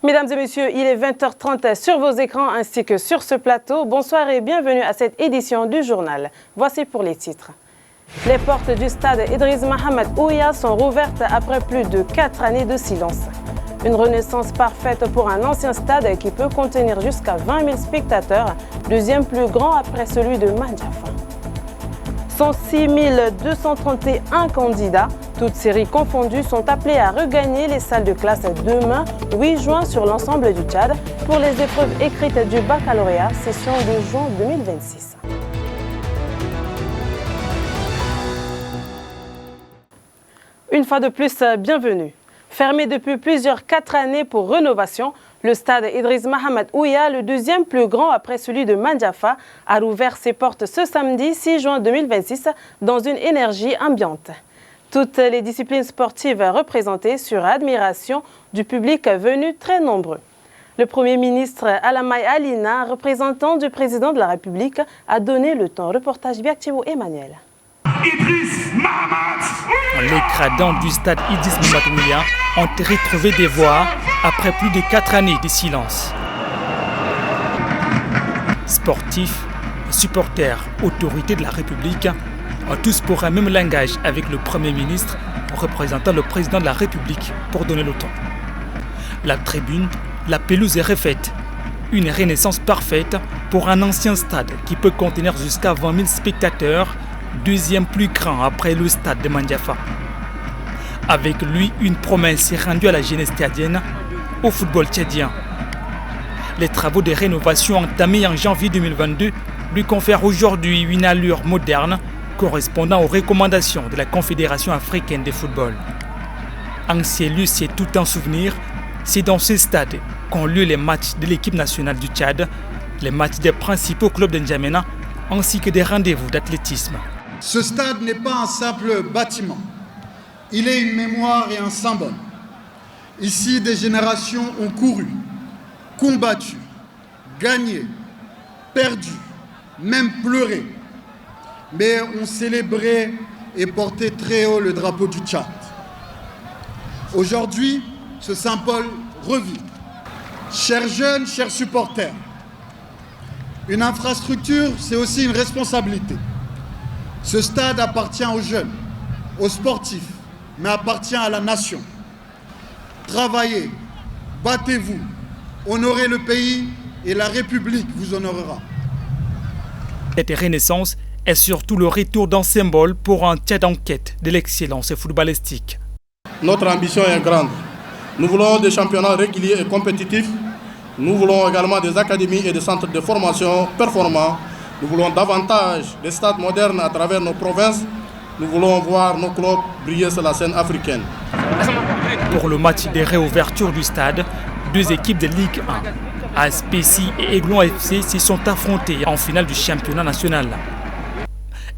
Mesdames et messieurs, il est 20h30 sur vos écrans ainsi que sur ce plateau. Bonsoir et bienvenue à cette édition du journal. Voici pour les titres. Les portes du stade Idriss Mohamed Ouya sont rouvertes après plus de 4 années de silence. Une renaissance parfaite pour un ancien stade qui peut contenir jusqu'à 20 000 spectateurs, deuxième plus grand après celui de Mandjafa. 106 231 candidats, toutes séries confondues, sont appelés à regagner les salles de classe demain, 8 juin, sur l'ensemble du Tchad pour les épreuves écrites du baccalauréat, session de juin 2026. Une fois de plus, bienvenue. Fermé depuis 4 années pour rénovation, le stade Idriss Mohamed Ouya, le deuxième plus grand après celui de Mandjafa, a rouvert ses portes ce samedi 6 juin 2026 dans une énergie ambiante. Toutes les disciplines sportives représentées sur admiration du public venu très nombreux. Le Premier ministre Alamay Alina, représentant du président de la République, a donné le temps. Reportage Biaktivo Emmanuel. Les gradins du stade Idriss Mohamed Ouya ont retrouvé des voix après plus de 4 années de silence. Sportifs, supporters, autorités de la République ont tous pour un même langage avec le Premier ministre représentant le président de la République pour donner le ton. La tribune, la pelouse est refaite. Une renaissance parfaite pour un ancien stade qui peut contenir jusqu'à 20 000 spectateurs, deuxième plus grand après le stade de Mandjafa. Avec lui, une promesse est rendue à la jeunesse tchadienne, au football tchadien. Les travaux de rénovation entamés en janvier 2022 lui confèrent aujourd'hui une allure moderne correspondant aux recommandations de la Confédération africaine de football. Ancien lieu, c'est tout un souvenir, c'est dans ce stade qu'ont lieu les matchs de l'équipe nationale du Tchad, les matchs des principaux clubs de N'Djamena, ainsi que des rendez-vous d'athlétisme. Ce stade n'est pas un simple bâtiment. Il est une mémoire et un symbole. Ici, des générations ont couru, combattu, gagné, perdu, même pleuré, mais ont célébré et porté très haut le drapeau du Tchad. Aujourd'hui, ce symbole revit. Chers jeunes, chers supporters, une infrastructure, c'est aussi une responsabilité. Ce stade appartient aux jeunes, aux sportifs, mais appartient à la nation. Travaillez, battez-vous, honorez le pays et la République vous honorera. Cette renaissance est surtout le retour d'un symbole pour un Tchad en quête de l'excellence footballistique. Notre ambition est grande. Nous voulons des championnats réguliers et compétitifs. Nous voulons également des académies et des centres de formation performants. Nous voulons davantage de stades modernes à travers nos provinces. Nous voulons voir nos clubs briller sur la scène africaine. Pour le match de réouverture du stade, deux équipes de Ligue 1, ASPC et Aiglon FC, se sont affrontées en finale du championnat national.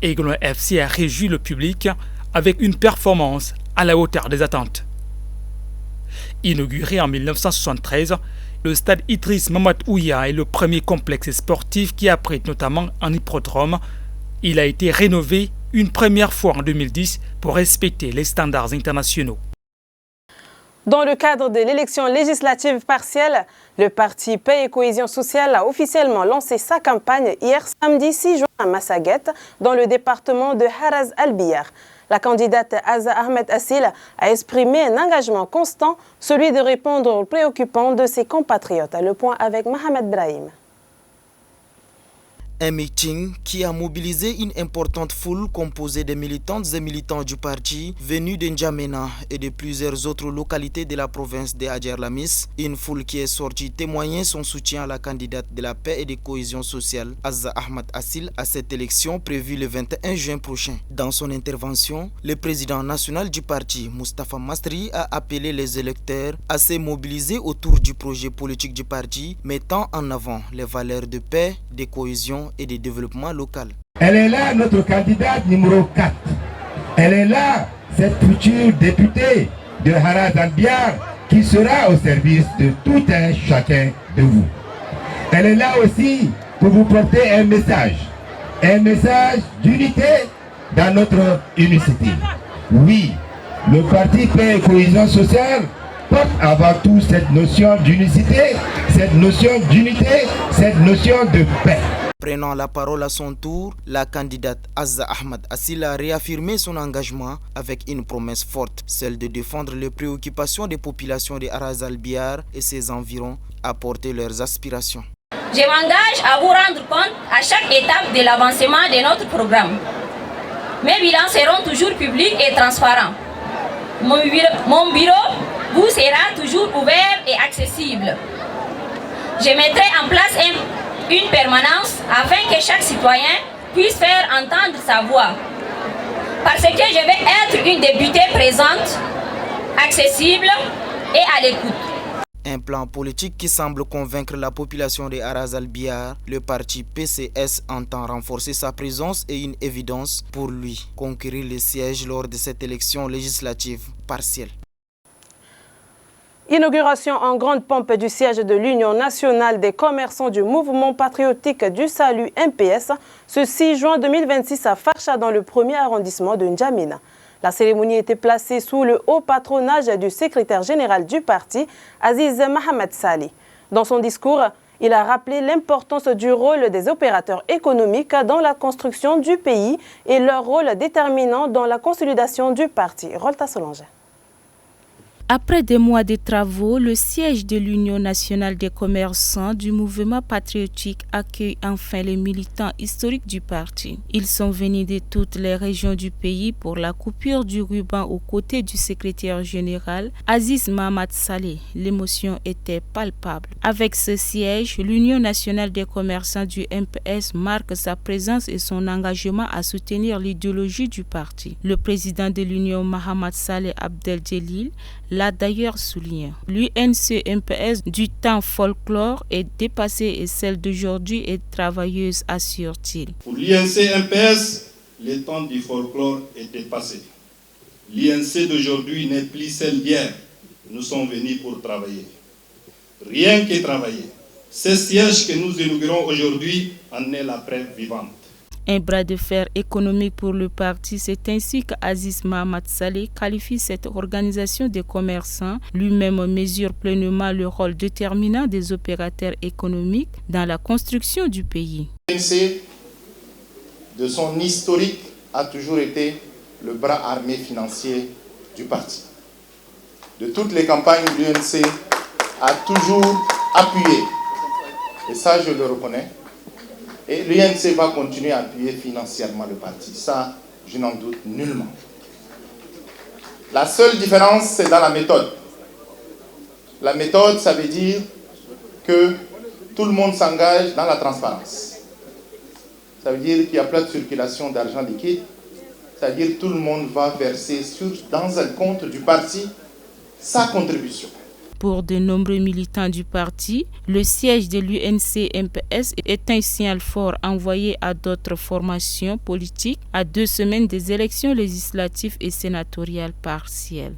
Aiglon FC a réjoui le public avec une performance à la hauteur des attentes. Inauguré en 1973, le stade Idriss Mohamed Ouya est le premier complexe sportif qui abrite notamment un hippodrome. Il a été rénové une première fois en 2010 pour respecter les standards internationaux. Dans le cadre de l'élection législative partielle, le parti Paix et Cohésion sociale a officiellement lancé sa campagne hier samedi 6 juin à Massaguette, dans le département de Haraz al-Biyar. La candidate Aza Ahmed Assil a exprimé un engagement constant, celui de répondre aux préoccupations de ses compatriotes. Le point avec Mohamed Brahim. Un meeting qui a mobilisé une importante foule composée de militantes et militants du parti venus de N'Djamena et de plusieurs autres localités de la province de Adjer-Lamis. Une foule qui est sortie témoigner son soutien à la candidate de la paix et de cohésion sociale, Aza Ahmed Assil, à cette élection prévue le 21 juin prochain. Dans son intervention, le président national du parti, Moustapha Mastri, a appelé les électeurs à se mobiliser autour du projet politique du parti, mettant en avant les valeurs de paix, de cohésion et de développement local. Elle est là, notre candidate numéro 4. Elle est là, cette future députée de Haraz al-Biyar qui sera au service de tout un chacun de vous. Elle est là aussi pour vous porter un message d'unité dans notre unicité. Oui, le parti Paix et Cohésion sociale porte avant tout cette notion d'unicité, cette notion d'unité, cette notion de paix. Prenant la parole à son tour, la candidate Azza Ahmad Assil a réaffirmé son engagement avec une promesse forte, celle de défendre les préoccupations des populations de Araz al-Biar et ses environs, apporter leurs aspirations. Je m'engage à vous rendre compte à chaque étape de l'avancement de notre programme. Mes bilans seront toujours publics et transparents. Mon bureau vous sera toujours ouvert et accessible. Je mettrai en place une permanence afin que chaque citoyen puisse faire entendre sa voix. Parce que je vais être une députée présente, accessible et à l'écoute. Un plan politique qui semble convaincre la population de Araz al-Biar, le parti PCS entend renforcer sa présence et une évidence pour lui, conquérir les sièges lors de cette élection législative partielle. Inauguration en grande pompe du siège de l'Union nationale des commerçants du mouvement patriotique du salut MPS ce 6 juin 2026 à Farsha dans le 1er arrondissement de N'Djamena. La cérémonie était placée sous le haut patronage du secrétaire général du parti, Aziz Mohamed Saleh. Dans son discours, il a rappelé l'importance du rôle des opérateurs économiques dans la construction du pays et leur rôle déterminant dans la consolidation du parti. Rolta Solange. Après des mois de travaux, le siège de l'Union nationale des commerçants du mouvement patriotique accueille enfin les militants historiques du parti. Ils sont venus de toutes les régions du pays pour la coupure du ruban aux côtés du secrétaire général Aziz Mohamed Saleh. L'émotion était palpable. Avec ce siège, l'Union nationale des commerçants du MPS marque sa présence et son engagement à soutenir l'idéologie du parti. Le président de l'Union, Mohamed Saleh Abdel-Djelil, l'a d'ailleurs souligné. L'UNC-MPS du temps folklore est dépassée et celle d'aujourd'hui est travailleuse, assure-t-il. Pour l'UNC-MPS, le temps du folklore est dépassé. L'UNC d'aujourd'hui n'est plus celle d'hier. Nous sommes venus pour travailler. Rien que travailler. Ce siège que nous inaugurons aujourd'hui en est la preuve vivante. Un bras de fer économique pour le parti, c'est ainsi qu'Aziz Mohamed Saleh qualifie cette organisation des commerçants. Lui-même mesure pleinement le rôle déterminant des opérateurs économiques dans la construction du pays. L'UNC, de son historique, a toujours été le bras armé financier du parti. De toutes les campagnes, l'UNC a toujours appuyé, et ça je le reconnais. Et l'UNC va continuer à appuyer financièrement le parti. Ça, je n'en doute nullement. La seule différence, c'est dans la méthode. La méthode, ça veut dire que tout le monde s'engage dans la transparence. Ça veut dire qu'il n'y a pas de circulation d'argent liquide. Ça veut dire que tout le monde va verser dans un compte du parti sa contribution. Pour de nombreux militants du parti, le siège de l'UNC-MPS est un signal fort envoyé à d'autres formations politiques à 2 semaines des élections législatives et sénatoriales partielles.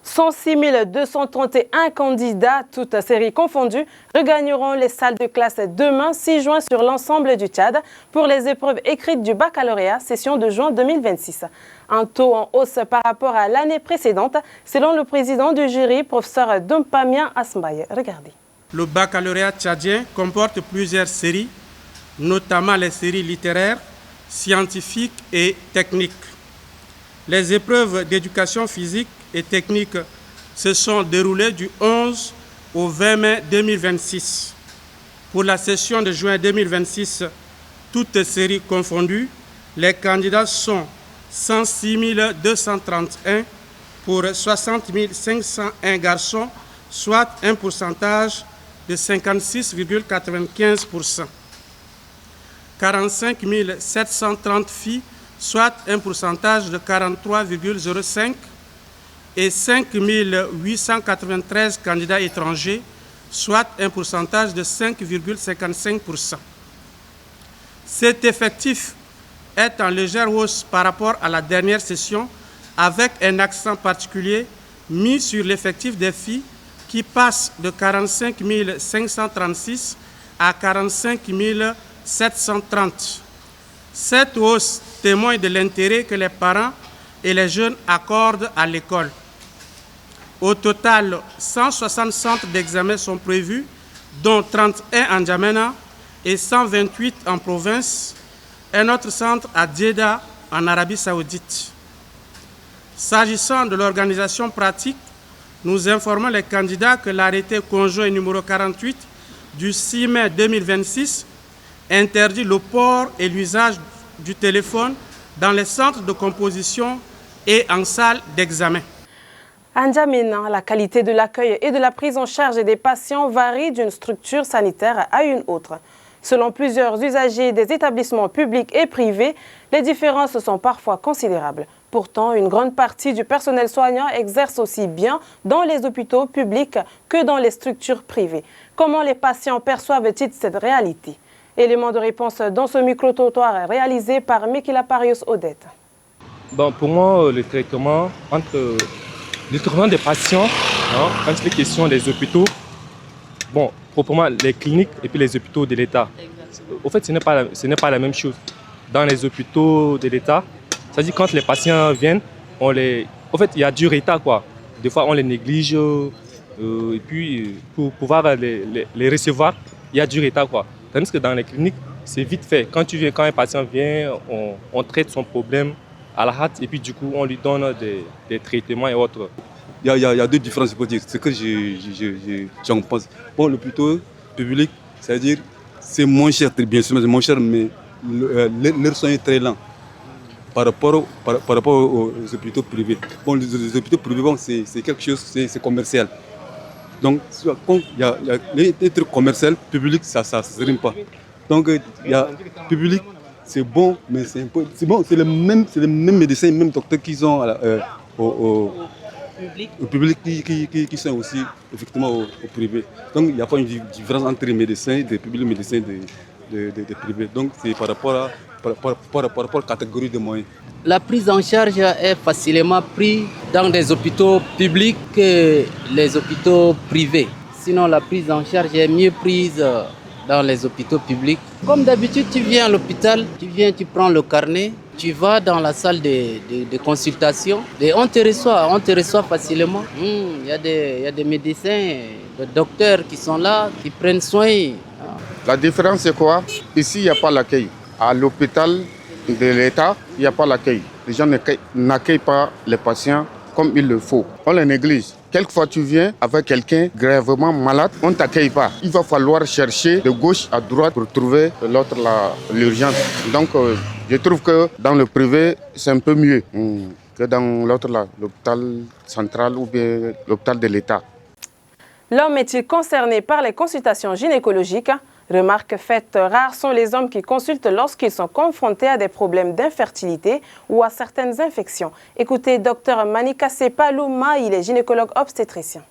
106 231 candidats, toutes séries confondues, regagneront les salles de classe demain 6 juin sur l'ensemble du Tchad pour les épreuves écrites du baccalauréat, session de juin 2026. Un taux en hausse par rapport à l'année précédente, selon le président du jury, professeur Dompamien Asmaye. Regardez. Le baccalauréat tchadien comporte plusieurs séries, notamment les séries littéraires, scientifiques et techniques. Les épreuves d'éducation physique et technique se sont déroulées du 11 au 20 mai 2026. Pour la session de juin 2026, toutes séries confondues, les candidats sont 106 231 pour 60 501 garçons, soit un pourcentage de 56,95%. 45 730 filles, soit un pourcentage de 43,05%. Et 5 893 candidats étrangers, soit un pourcentage de 5,55%. Cet effectif est en légère hausse par rapport à la dernière session, avec un accent particulier mis sur l'effectif des filles qui passe de 45 536 à 45 730. Cette hausse témoigne de l'intérêt que les parents et les jeunes accordent à l'école. Au total, 160 centres d'examen sont prévus, dont 31 en N'Djamena et 128 en province, un autre centre à Jeddah en Arabie Saoudite. S'agissant de l'organisation pratique, nous informons les candidats que l'arrêté conjoint numéro 48 du 6 mai 2026 interdit le port et l'usage du téléphone dans les centres de composition et en salle d'examen. À N'Djamena, la qualité de l'accueil et de la prise en charge des patients varie d'une structure sanitaire à une autre. Selon plusieurs usagers des établissements publics et privés, les différences sont parfois considérables. Pourtant, une grande partie du personnel soignant exerce aussi bien dans les hôpitaux publics que dans les structures privées. Comment les patients perçoivent-ils cette réalité? Élément de réponse dans ce micro-trottoir réalisé par Mekila Parius Odette. Bon, pour moi, le traitement des patients, quand il est question des hôpitaux, bon, proprement les cliniques et puis les hôpitaux de l'État. Au fait, ce n'est pas la même chose. Dans les hôpitaux de l'État, c'est-à-dire quand les patients viennent, au fait, il y a du retard, quoi. Des fois, on les néglige et puis pour pouvoir les recevoir, il y a du retard, quoi. Tandis que dans les cliniques, c'est vite fait. Quand un patient vient, on traite son problème à la hâte et puis du coup, on lui donne des traitements et autres. Il y a deux différences, pour dire. Ce que j'en pense. Bon, l'hôpital public, c'est-à-dire, c'est moins cher, bien sûr, c'est moins cher, mais leur soin est très lent par rapport aux hôpitaux privés. Bon, les hôpitaux privés, bon, c'est quelque chose, c'est commercial. Donc, quand il y a les trucs commerciaux, public, ça ne se rime pas. Donc, il y a public, c'est bon, mais c'est bon, c'est les mêmes médecins, les mêmes docteurs qu'ils ont au public qui sont aussi effectivement au privé. Donc il n'y a pas une différence entre les médecins, des publics et les médecins des privés. Donc c'est par rapport à la catégorie de moyens. La prise en charge est facilement prise dans des hôpitaux publics que les hôpitaux privés. Sinon la prise en charge est mieux prise dans les hôpitaux publics. Comme d'habitude, tu viens à l'hôpital, tu prends le carnet, tu vas dans la salle de consultation et on te reçoit facilement. Il y a des médecins, des docteurs qui sont là, qui prennent soin. La différence c'est quoi? Ici, il n'y a pas l'accueil. À l'hôpital de l'État, il n'y a pas l'accueil. Les gens n'accueillent pas les patients comme il le faut. On les néglige. Quelquefois, tu viens avec quelqu'un gravement malade, on ne t'accueille pas. Il va falloir chercher de gauche à droite pour trouver l'urgence. Donc, je trouve que dans le privé, c'est un peu mieux que dans l'hôpital central ou bien l'hôpital de l'État. L'homme est-il concerné par les consultations gynécologiques? Remarque faite, rares sont les hommes qui consultent lorsqu'ils sont confrontés à des problèmes d'infertilité ou à certaines infections. Écoutez Dr Manika Sepalouma, il est gynécologue obstétricien.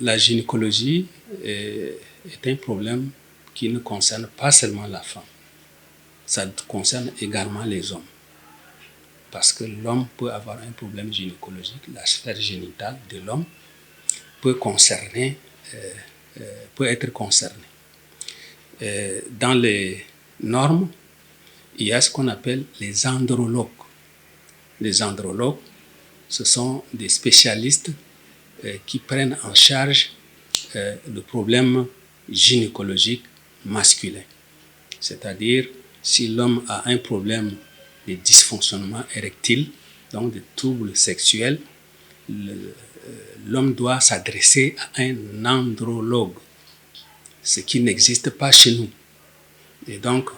La gynécologie est un problème qui ne concerne pas seulement la femme. Ça concerne également les hommes. Parce que l'homme peut avoir un problème gynécologique, la sphère génitale de l'homme peut être concernée. Dans les normes, il y a ce qu'on appelle les andrologues. Les andrologues, ce sont des spécialistes qui prennent en charge le problème gynécologique masculin. C'est-à-dire, si l'homme a un problème de dysfonctionnement érectile, donc de troubles sexuels, l'homme doit s'adresser à un andrologue, ce qui n'existe pas chez nous. Et donc,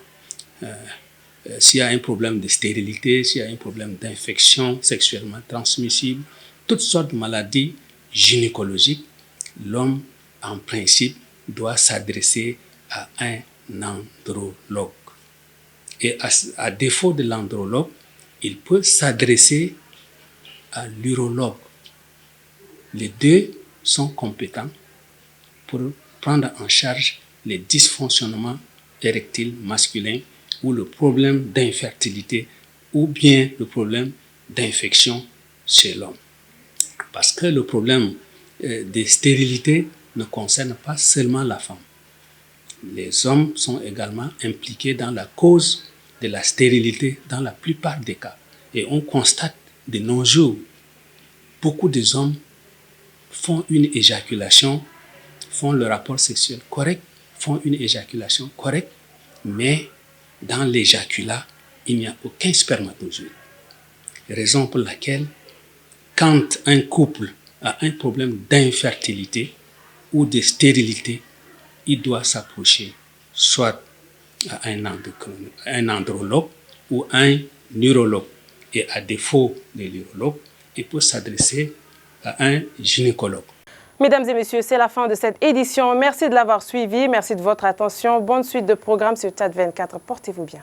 s'il y a un problème de stérilité, s'il y a un problème d'infection sexuellement transmissible, toutes sortes de maladies gynécologiques, l'homme, en principe, doit s'adresser à un andrologue. Et à défaut de l'andrologue, il peut s'adresser à l'urologue. Les deux sont compétents pour prendre en charge les dysfonctionnements érectiles masculins ou le problème d'infertilité ou bien le problème d'infection chez l'homme. Parce que le problème de stérilité ne concerne pas seulement la femme. Les hommes sont également impliqués dans la cause de la stérilité dans la plupart des cas. Et on constate de nos jours beaucoup des hommes font une éjaculation, font le rapport sexuel correct, font une éjaculation correcte, mais dans l'éjaculat, il n'y a aucun spermatozoïde. Raison pour laquelle, quand un couple a un problème d'infertilité ou de stérilité, il doit s'approcher soit à un andrologue ou un neurologue. Et à défaut de l'urologue, il peut s'adresser à un gynécologue. Mesdames et messieurs, c'est la fin de cette édition. Merci de l'avoir suivi. Merci de votre attention. Bonne suite de programmes sur Tchad 24. Portez-vous bien.